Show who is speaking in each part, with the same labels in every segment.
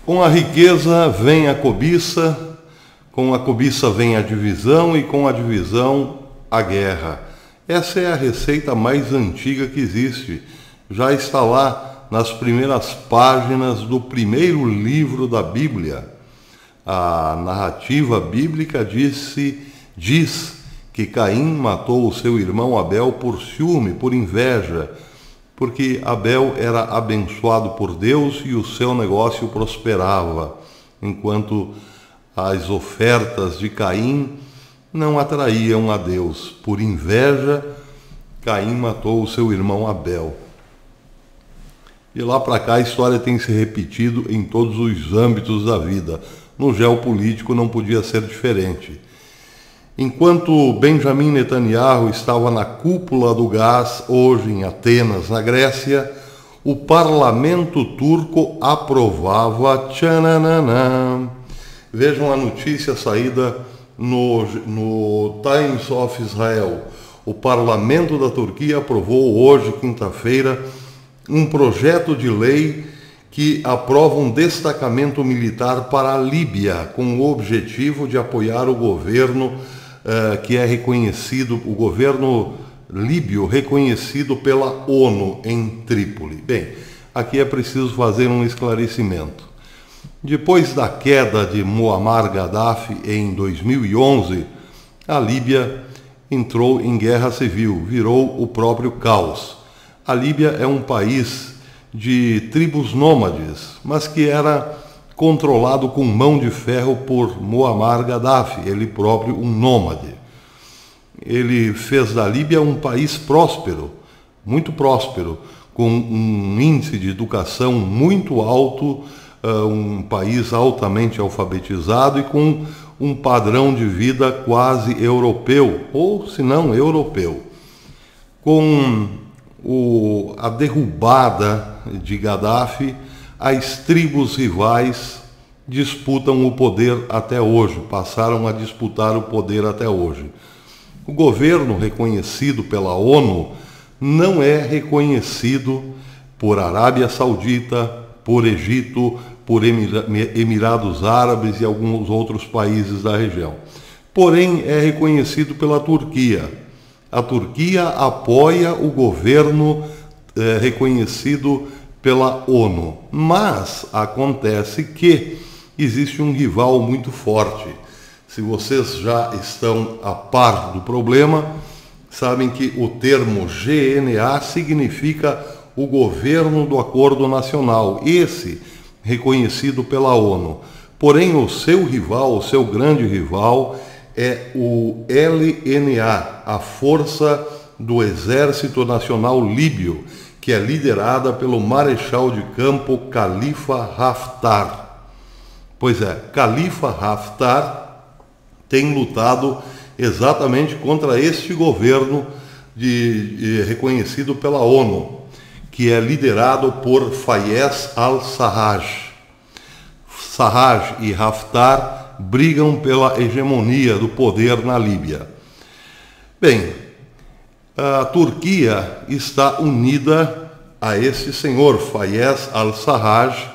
Speaker 1: Com a riqueza vem a cobiça, com a cobiça vem a divisão e com a divisão a guerra. Essa é a receita mais antiga que existe. Já está lá nas primeiras páginas do primeiro livro da Bíblia. A narrativa bíblica diz que Caim matou o seu irmão Abel por ciúme, por inveja, porque Abel era abençoado por Deus e o seu negócio prosperava, enquanto as ofertas de Caim não atraíam a Deus. Por inveja, Caim matou o seu irmão Abel. De lá para cá a história tem se repetido em todos os âmbitos da vida. No geopolítico não podia ser diferente. Enquanto Benjamin Netanyahu estava na cúpula do gás, hoje em Atenas, na Grécia, o parlamento turco aprovava... Tchananã. Vejam a notícia saída no Times of Israel. O parlamento da Turquia aprovou hoje, quinta-feira, um projeto de lei que aprova um destacamento militar para a Líbia, com o objetivo de apoiar o governo que é reconhecido, o governo líbio reconhecido pela ONU em Trípoli. Bem, aqui é preciso fazer um esclarecimento. Depois da queda de Muammar Gaddafi em 2011, a Líbia entrou em guerra civil, virou o próprio caos. A Líbia é um país de tribos nômades, mas que era controlado com mão de ferro por Muammar Gaddafi, ele próprio um nômade. Ele fez da Líbia um país próspero, muito próspero, com um índice de educação muito alto, um país altamente alfabetizado e com um padrão de vida quase europeu, ou se não europeu. Com a derrubada de Gaddafi, as tribos rivais disputam o poder até hoje, passaram a disputar o poder até hoje. O governo reconhecido pela ONU não é reconhecido por Arábia Saudita, por Egito, por Emirados Árabes e alguns outros países da região. Porém, é reconhecido pela Turquia. A Turquia apoia o governo reconhecido pela ONU. Mas acontece que existe um rival muito forte. Se vocês já estão a par do problema, sabem que o termo GNA significa o Governo do Acordo Nacional, esse reconhecido pela ONU. Porém, o seu rival, o seu grande rival, é o LNA, a Força do Exército Nacional Líbio, que é liderada pelo marechal de campo Khalifa Haftar. Pois é, Khalifa Haftar tem lutado exatamente contra este governo reconhecido pela ONU, que é liderado por Fayez al-Sarraj. Sarraj e Haftar brigam pela hegemonia do poder na Líbia. Bem, a Turquia está unida a esse senhor, Fayez al-Sarraj,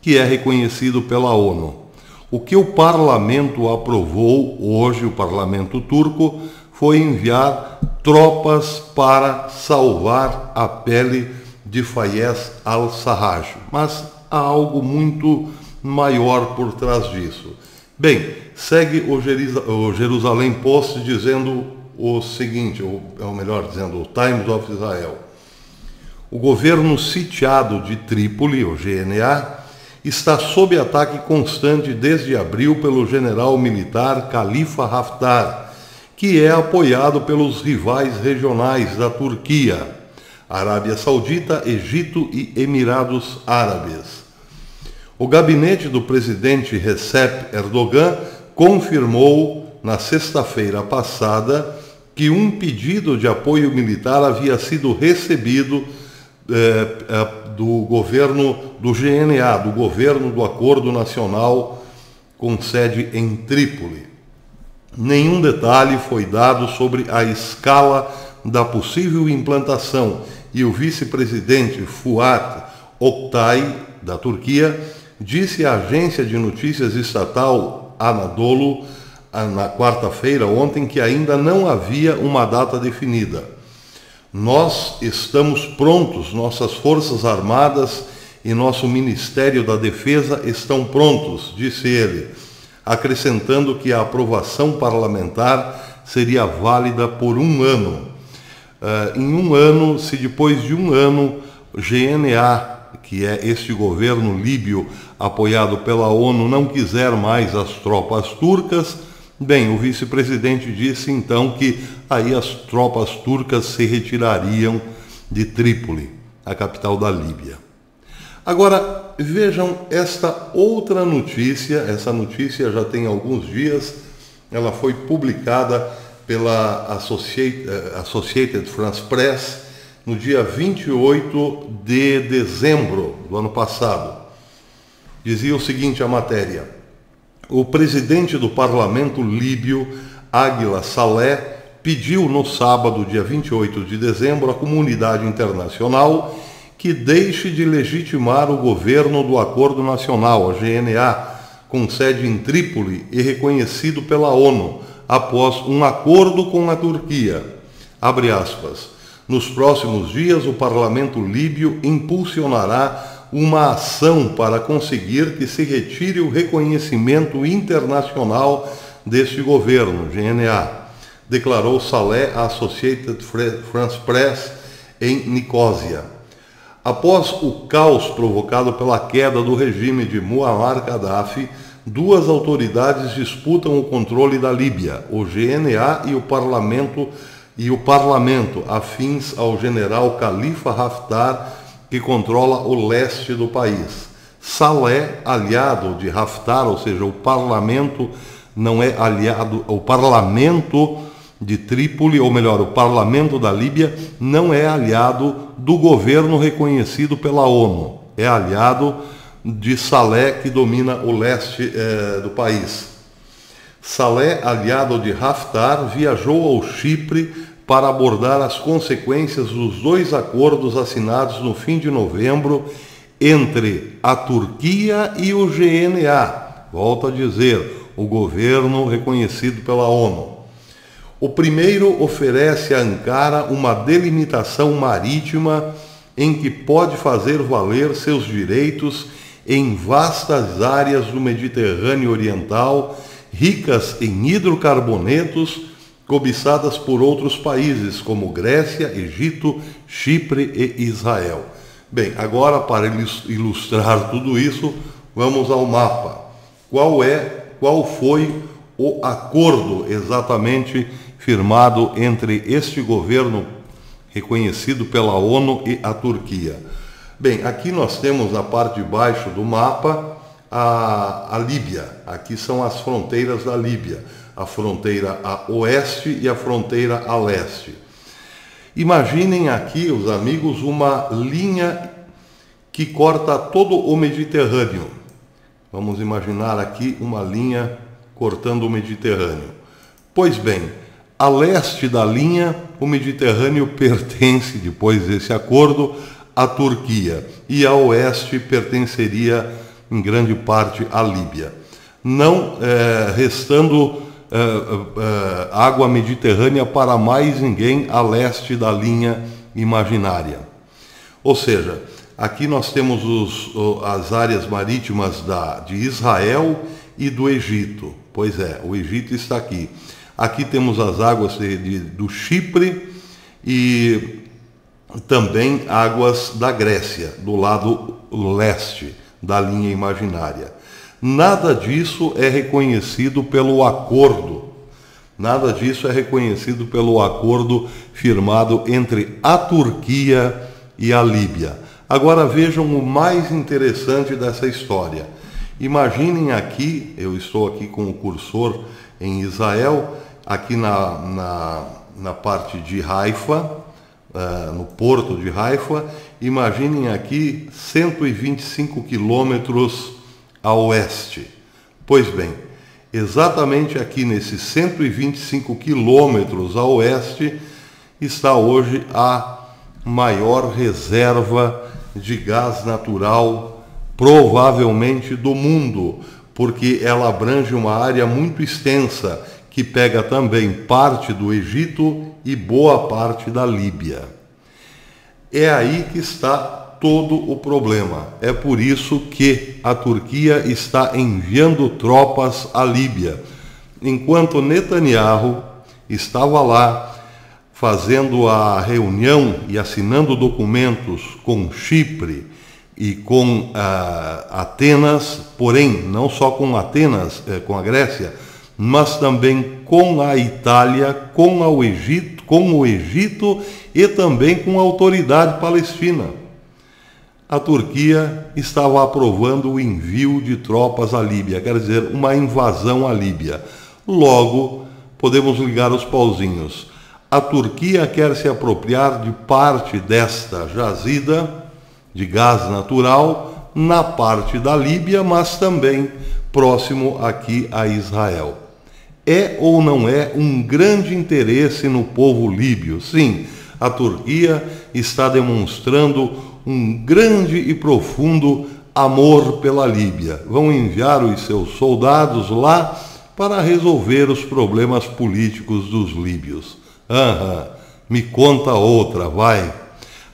Speaker 1: que é reconhecido pela ONU. O que o parlamento aprovou hoje, o parlamento turco, foi enviar tropas para salvar a pele de Fayez al-Sarraj. Mas há algo muito maior por trás disso. Bem, segue o Jerusalém Post dizendo o seguinte, ou melhor dizendo, o Times of Israel. O governo sitiado de Trípoli, o GNA, está sob ataque constante desde abril pelo general militar Khalifa Haftar, que é apoiado pelos rivais regionais da Turquia, Arábia Saudita, Egito e Emirados Árabes. O gabinete do presidente Recep Erdogan confirmou na sexta-feira passada que um pedido de apoio militar havia sido recebido do governo do GNA, do Governo do Acordo Nacional com sede em Trípoli. Nenhum detalhe foi dado sobre a escala da possível implantação e o vice-presidente Fuat Oktay, da Turquia, disse à agência de notícias estatal Anadolu na quarta-feira ontem que ainda não havia uma data definida. Nós estamos prontos, nossas Forças Armadas e nosso Ministério da Defesa estão prontos, disse ele, acrescentando que a aprovação parlamentar seria válida por um ano. Em um ano, se depois de um ano, GNA, que é este governo líbio apoiado pela ONU, não quiser mais as tropas turcas, bem, o vice-presidente disse então que aí as tropas turcas se retirariam de Trípoli, a capital da Líbia. Agora, vejam esta outra notícia, essa notícia já tem alguns dias, ela foi publicada pela Associated France Press no dia 28 de dezembro do ano passado. Dizia o seguinte a matéria: o presidente do parlamento líbio, Águila Saleh, pediu no sábado, dia 28 de dezembro, à comunidade internacional que deixe de legitimar o governo do Acordo Nacional, a GNA, com sede em Trípoli e reconhecido pela ONU, após um acordo com a Turquia. Abre aspas. Nos próximos dias, o parlamento líbio impulsionará uma ação para conseguir que se retire o reconhecimento internacional deste governo, GNA, declarou Saleh à Associated France Press em Nicósia. Após o caos provocado pela queda do regime de Muammar Gaddafi, duas autoridades disputam o controle da Líbia, o GNA e o parlamento, afins ao general Khalifa Haftar, que controla o leste do país. Saleh, aliado de Haftar, ou seja, o parlamento não é aliado, o parlamento de Trípoli, ou melhor, o parlamento da Líbia não é aliado do governo reconhecido pela ONU, é aliado de Saleh, que domina o leste do país. Saleh, aliado de Haftar, viajou ao Chipre para abordar as consequências dos dois acordos assinados no fim de novembro entre a Turquia e o GNA, volto a dizer, o governo reconhecido pela ONU. O primeiro oferece a Ankara uma delimitação marítima em que pode fazer valer seus direitos em vastas áreas do Mediterrâneo Oriental, ricas em hidrocarbonetos, cobiçadas por outros países como Grécia, Egito, Chipre e Israel. Bem, agora para ilustrar tudo isso, vamos ao mapa. Qual foi o acordo exatamente firmado entre este governo reconhecido pela ONU e a Turquia? Bem, aqui nós temos na parte de baixo do mapa a Líbia. Aqui são as fronteiras da Líbia, a fronteira a oeste e a fronteira a leste. Imaginem aqui, os amigos, uma linha que corta todo o Mediterrâneo. Vamos imaginar aqui uma linha cortando o Mediterrâneo. Pois bem, a leste da linha, o Mediterrâneo pertence, depois desse acordo, à Turquia, e a oeste pertenceria em grande parte à Líbia, não restando água mediterrânea para mais ninguém a leste da linha imaginária. Ou seja, aqui nós temos as áreas marítimas de Israel e do Egito. Pois é, o Egito está aqui. Aqui temos as águas do Chipre e também águas da Grécia, do lado leste da linha imaginária. Nada disso é reconhecido pelo acordo. Nada disso é reconhecido pelo acordo firmado entre a Turquia e a Líbia. Agora vejam o mais interessante dessa história. Imaginem aqui, eu estou aqui com o cursor em Israel, aqui na parte de Haifa, no porto de Haifa. Imaginem aqui 125 quilômetros a oeste. Pois bem, exatamente aqui nesses 125 quilômetros a oeste está hoje a maior reserva de gás natural provavelmente do mundo, porque ela abrange uma área muito extensa, que pega também parte do Egito e boa parte da Líbia. É aí que está todo o problema. É por isso que a Turquia está enviando tropas à Líbia. Enquanto Netanyahu estava lá fazendo a reunião e assinando documentos com Chipre e com Atenas, porém não só com Atenas, com a Grécia, mas também com a Itália, com o Egito e também com a autoridade palestina. A Turquia estava aprovando o envio de tropas à Líbia, quer dizer, uma invasão à Líbia. Logo, podemos ligar os pauzinhos. A Turquia quer se apropriar de parte desta jazida de gás natural na parte da Líbia, mas também próximo aqui a Israel. É ou não é um grande interesse no povo líbio? Sim, a Turquia está demonstrando um grande e profundo amor pela Líbia. Vão enviar os seus soldados lá para resolver os problemas políticos dos líbios. Me conta outra, vai.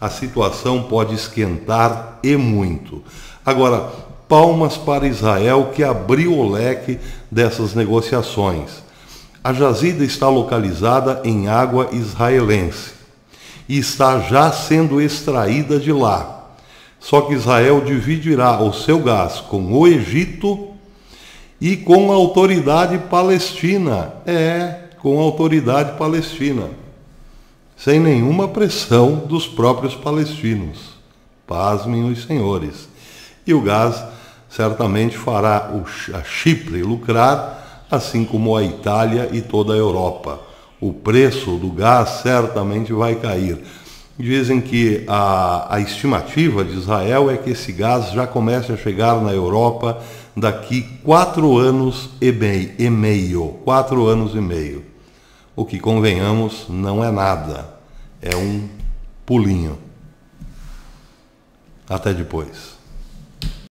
Speaker 1: A situação pode esquentar e muito. Agora, palmas para Israel, que abriu o leque dessas negociações. A jazida está localizada em água israelense e está já sendo extraída de lá. Só que Israel dividirá o seu gás com o Egito e com a autoridade palestina. Com a autoridade palestina. Sem nenhuma pressão dos próprios palestinos. Pasmem os senhores. E o gás certamente fará a Chipre lucrar, assim como a Itália e toda a Europa. O preço do gás certamente vai cair. Dizem que a estimativa de Israel é que esse gás já comece a chegar na Europa daqui 4 anos e meio. 4 anos e meio. O que, convenhamos, não é nada. É um pulinho. Até depois.